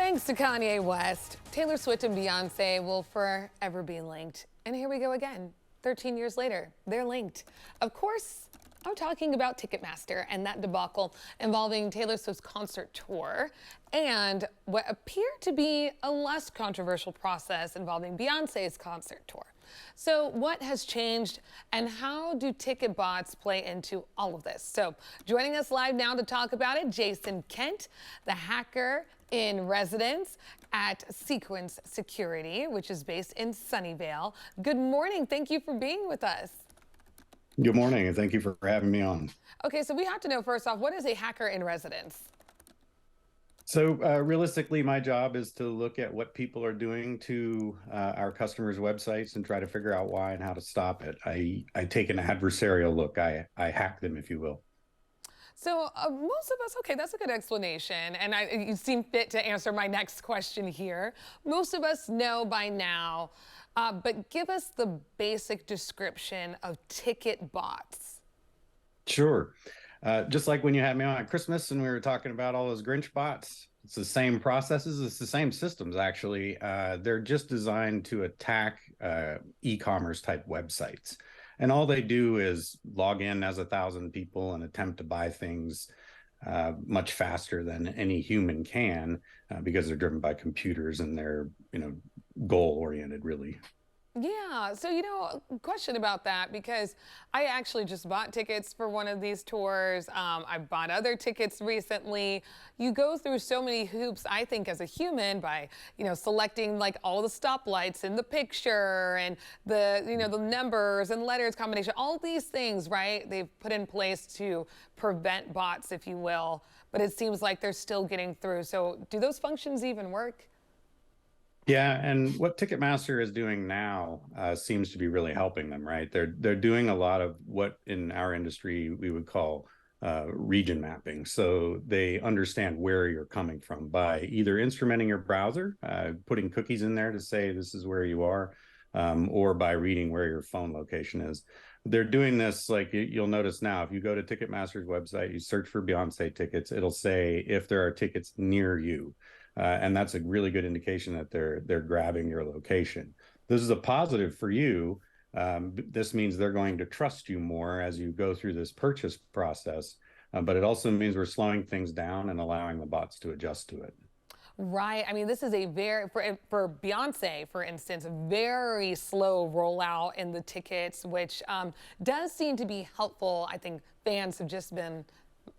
Thanks to Kanye West, Taylor Swift and Beyonce will forever be linked. And here we go again. 13 years later, they're linked. Of course, I'm talking about Ticketmaster and that debacle involving Taylor Swift's concert tour and what appeared to be a less controversial process involving Beyonce's concert tour. So what has changed and how do ticket bots play into all of this? So joining us live now to talk about it, Jason Kent, the hacker in residence at Sequence Security, which is based in Sunnyvale. Good morning. Thank you for being with us. Good morning, and thank you for having me on. Okay, so we have to know first off, what is a hacker in residence? So realistically, my job is to look at what people are doing to our customers' websites and try to figure out why and how to stop it. I take an adversarial look. I hack them, if you will. So most of us, okay, that's a good explanation. And you seem fit to answer my next question here. Most of us know by now, but give us the basic description of ticket bots. Sure. Just like when you had me on at Christmas and we were talking about all those Grinch bots, it's the same processes, it's the same systems, actually. They're just designed to attack e-commerce type websites. And all they do is log in as 1,000 people and attempt to buy things much faster than any human can because they're driven by computers and they're, goal oriented, really. Yeah, so question about that, because I actually just bought tickets for one of these tours. I bought other tickets recently. You go through so many hoops, I think, as a human by, selecting like all the stoplights in the picture and the numbers and letters combination, all these things, right? They've put in place to prevent bots, if you will, but it seems like they're still getting through. So do those functions even work? Yeah, and what Ticketmaster is doing now seems to be really helping them, right? They're doing a lot of what in our industry we would call region mapping. So they understand where you're coming from by either instrumenting your browser, putting cookies in there to say this is where you are, or by reading where your phone location is. They're doing this, like you'll notice now, if you go to Ticketmaster's website, you search for Beyonce tickets, it'll say if there are tickets near you. And that's a really good indication that they're grabbing your location. This is a positive for you. This means they're going to trust you more as you go through this purchase process, but it also means we're slowing things down and allowing the bots to adjust to it. Right. I mean, this is a for Beyonce, for instance, a very slow rollout in the tickets, which does seem to be helpful. I think fans have just been,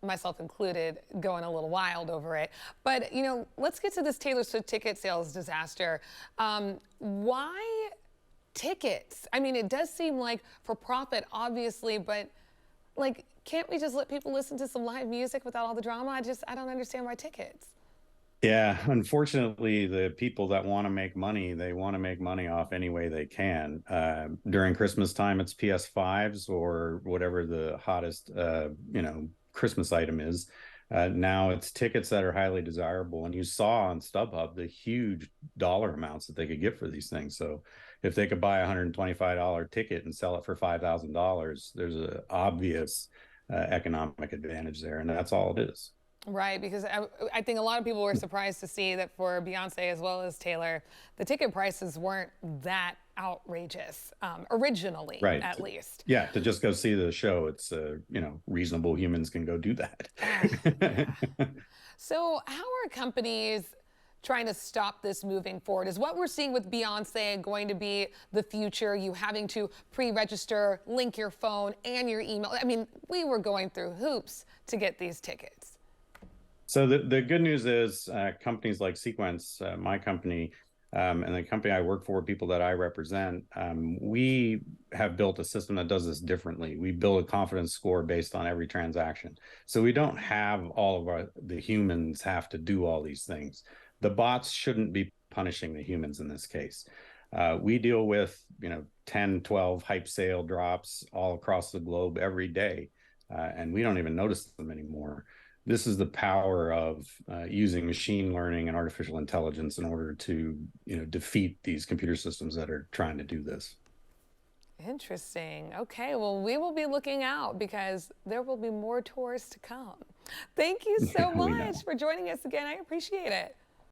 myself included, going a little wild over it. But, let's get to this Taylor Swift ticket sales disaster. Why tickets? I mean, it does seem like for profit, obviously, but can't we just let people listen to some live music without all the drama? I don't understand why tickets. Yeah, unfortunately, the people that want to make money, they want to make money off any way they can. During Christmas time, it's PS5s or whatever the hottest, Christmas item is. Now it's tickets that are highly desirable. And you saw on StubHub the huge dollar amounts that they could get for these things. So if they could buy a $125 ticket and sell it for $5,000, there's an obvious economic advantage there. And that's all it is. Right, because I think a lot of people were surprised to see that for Beyonce as well as Taylor, the ticket prices weren't that outrageous, originally, right, at least. Yeah, to just go see the show, it's, reasonable humans can go do that. Yeah. So how are companies trying to stop this moving forward? Is what we're seeing with Beyonce going to be the future? You having to pre-register, link your phone and your email? I mean, we were going through hoops to get these tickets. So the good news is companies like Sequence, my company, and the company I work for, people that I represent, we have built a system that does this differently. We build a confidence score based on every transaction. So we don't have all of the humans have to do all these things. The bots shouldn't be punishing the humans in this case. We deal with 10, 12 hype sale drops all across the globe every day, and we don't even notice them anymore. This is the power of using machine learning and artificial intelligence in order to, defeat these computer systems that are trying to do this. Interesting. Okay, well, we will be looking out because there will be more tours to come. Thank you so much for joining us again. I appreciate it.